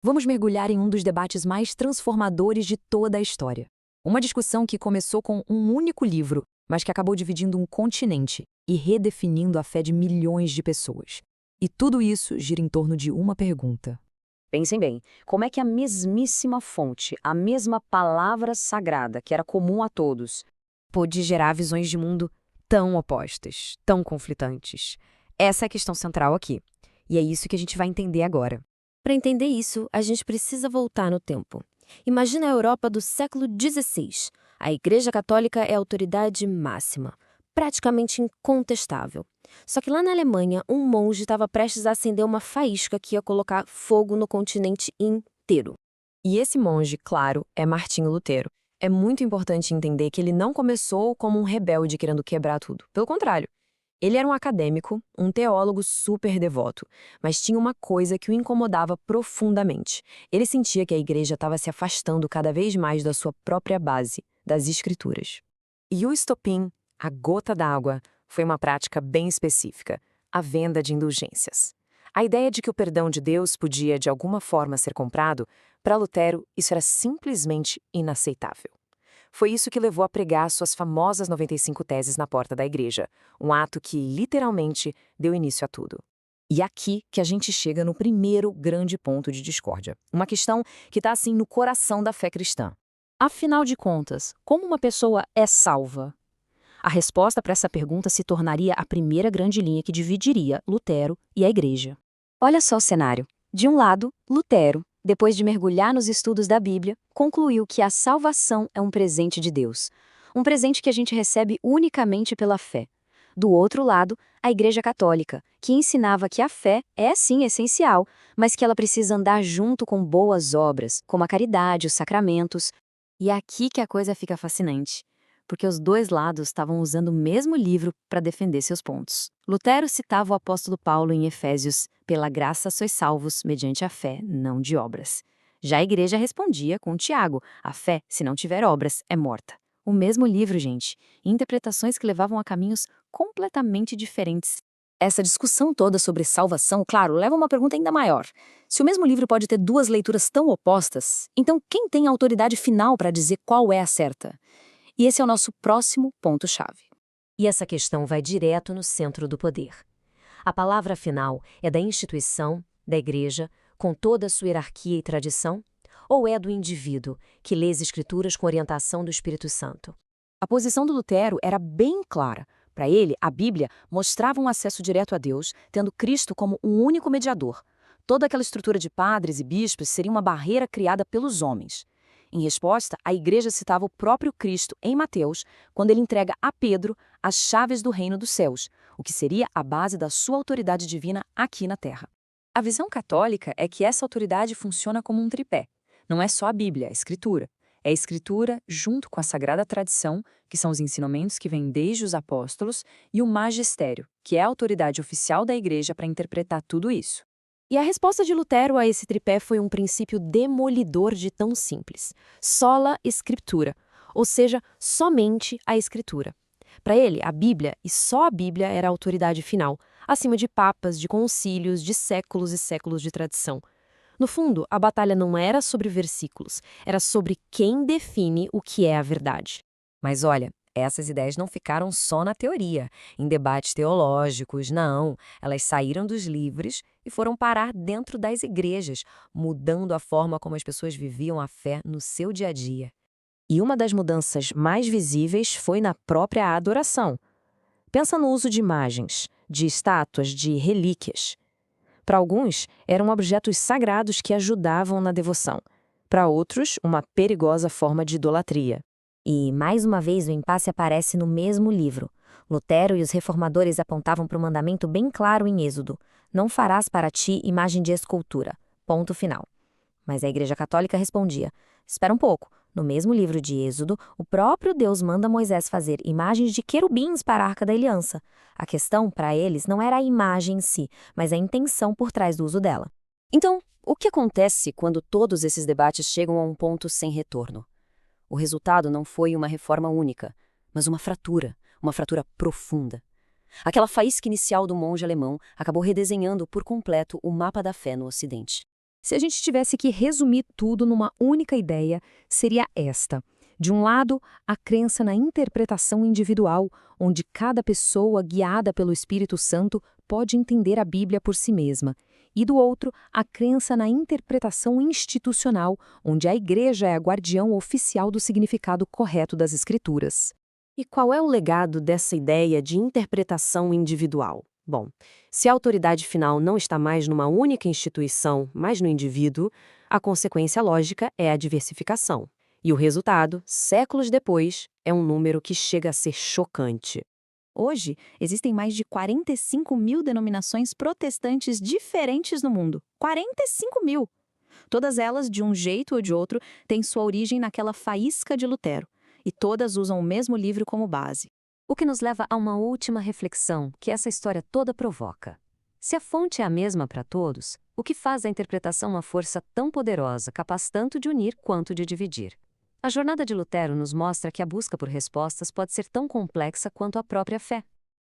Vamos mergulhar em um dos debates mais transformadores de toda a história. Uma discussão que começou com um único livro, mas que acabou dividindo um continente e redefinindo a fé de milhões de pessoas. E tudo isso gira em torno de uma pergunta. Pensem bem, como é que a mesmíssima fonte, a mesma palavra sagrada que era comum a todos, Pôde gerar visões de mundo tão opostas, tão conflitantes? Essa é a questão central aqui. E é isso que a gente vai entender agora. Para entender isso, a gente precisa voltar no tempo. Imagina a Europa do século XVI. A Igreja Católica é a autoridade máxima, praticamente incontestável. Só que lá na Alemanha, um monge estava prestes a acender uma faísca que ia colocar fogo no continente inteiro. E esse monge, claro, é Martinho Lutero. É muito importante entender que ele não começou como um rebelde querendo quebrar tudo. Pelo contrário, ele era um acadêmico, um teólogo super devoto, mas tinha uma coisa que o incomodava profundamente. Ele sentia que a igreja estava se afastando cada vez mais da sua própria base, das escrituras. E o estopim, a gota d'água, foi uma prática bem específica, a venda de indulgências. A ideia de que o perdão de Deus podia, de alguma forma, ser comprado, para Lutero, isso era simplesmente inaceitável. Foi isso que levou a pregar suas famosas 95 teses na porta da igreja, um ato que, literalmente, deu início a tudo. E aqui que a gente chega no primeiro grande ponto de discórdia, uma questão que está assim no coração da fé cristã. Afinal de contas, como uma pessoa é salva? A resposta para essa pergunta se tornaria a primeira grande linha que dividiria Lutero e a igreja. olha só o cenário. De um lado, Lutero, depois de mergulhar nos estudos da Bíblia, concluiu que a salvação é um presente de Deus. Um presente que a gente recebe unicamente pela fé. Do outro lado, a Igreja Católica, que ensinava que a fé é sim essencial, mas que ela precisa andar junto com boas obras, como a caridade, os sacramentos. E é aqui que a coisa fica fascinante, porque os dois lados estavam usando o mesmo livro para defender seus pontos. Lutero citava o apóstolo Paulo em Efésios: "Pela graça sois salvos, mediante a fé, não de obras." Já a igreja respondia com Tiago: "A fé, se não tiver obras, é morta." O mesmo livro, gente, interpretações que levavam a caminhos completamente diferentes. Essa discussão toda sobre salvação, claro, leva a uma pergunta ainda maior. Se o mesmo livro pode ter duas leituras tão opostas, então quem tem a autoridade final para dizer qual é a certa? E esse é o nosso próximo ponto-chave. E essa questão vai direto no centro do poder. A palavra final é da instituição, da igreja, com toda a sua hierarquia e tradição? Ou é do indivíduo, que lê as escrituras com orientação do Espírito Santo? A posição do Lutero era bem clara. Para ele, a Bíblia mostrava um acesso direto a Deus, tendo Cristo como um único mediador. Toda aquela estrutura de padres e bispos seria uma barreira criada pelos homens. Em resposta, a igreja citava o próprio Cristo em Mateus, quando ele entrega a Pedro as chaves do reino dos céus, o que seria a base da sua autoridade divina aqui na terra. A visão católica é que essa autoridade funciona como um tripé. Não é só a Bíblia, a Escritura. É a Escritura junto com a Sagrada Tradição, que são os ensinamentos que vêm desde os apóstolos, e o magistério, que é a autoridade oficial da igreja para interpretar tudo isso. E a resposta de Lutero a esse tripé foi um princípio demolidor de tão simples: sola scriptura, ou seja, somente a Escritura. Para ele, a Bíblia, e só a Bíblia, era a autoridade final, acima de papas, de concílios, de séculos e séculos de tradição. No fundo, a batalha não era sobre versículos, era sobre quem define o que é a verdade. Mas olha, essas ideias não ficaram só na teoria, em debates teológicos, não. Elas saíram dos livros e foram parar dentro das igrejas, mudando a forma como as pessoas viviam a fé no seu dia a dia. E uma das mudanças mais visíveis foi na própria adoração. Pensa no uso de imagens, de estátuas, de relíquias. Para alguns, eram objetos sagrados que ajudavam na devoção. Para outros, uma perigosa forma de idolatria. E, mais uma vez, o impasse aparece no mesmo livro. Lutero e os reformadores apontavam para um mandamento bem claro em Êxodo: "Não farás para ti imagem de escultura." Ponto final. Mas a Igreja Católica respondia: "Espera um pouco. No mesmo livro de Êxodo, o próprio Deus manda Moisés fazer imagens de querubins para a Arca da Aliança." A questão, para eles, não era a imagem em si, mas a intenção por trás do uso dela. Então, o que acontece quando todos esses debates chegam a um ponto sem retorno? O resultado não foi uma reforma única, mas uma fratura profunda. Aquela faísca inicial do monge alemão acabou redesenhando por completo o mapa da fé no Ocidente. Se a gente tivesse que resumir tudo numa única ideia, seria esta. De um lado, a crença na interpretação individual, onde cada pessoa, guiada pelo Espírito Santo, pode entender a Bíblia por si mesma. E do outro, a crença na interpretação institucional, onde a Igreja é a guardião oficial do significado correto das Escrituras. E qual é o legado dessa ideia de interpretação individual? Bom, se a autoridade final não está mais numa única instituição, mas no indivíduo, a consequência lógica é a diversificação. E o resultado, séculos depois, é um número que chega a ser chocante. Hoje, existem mais de 45 mil denominações protestantes diferentes no mundo. 45 mil! Todas elas, de um jeito ou de outro, têm sua origem naquela faísca de Lutero. E todas usam o mesmo livro como base. O que nos leva a uma última reflexão que essa história toda provoca. Se a fonte é a mesma para todos, o que faz da interpretação uma força tão poderosa, capaz tanto de unir quanto de dividir? A jornada de Lutero nos mostra que a busca por respostas pode ser tão complexa quanto a própria fé.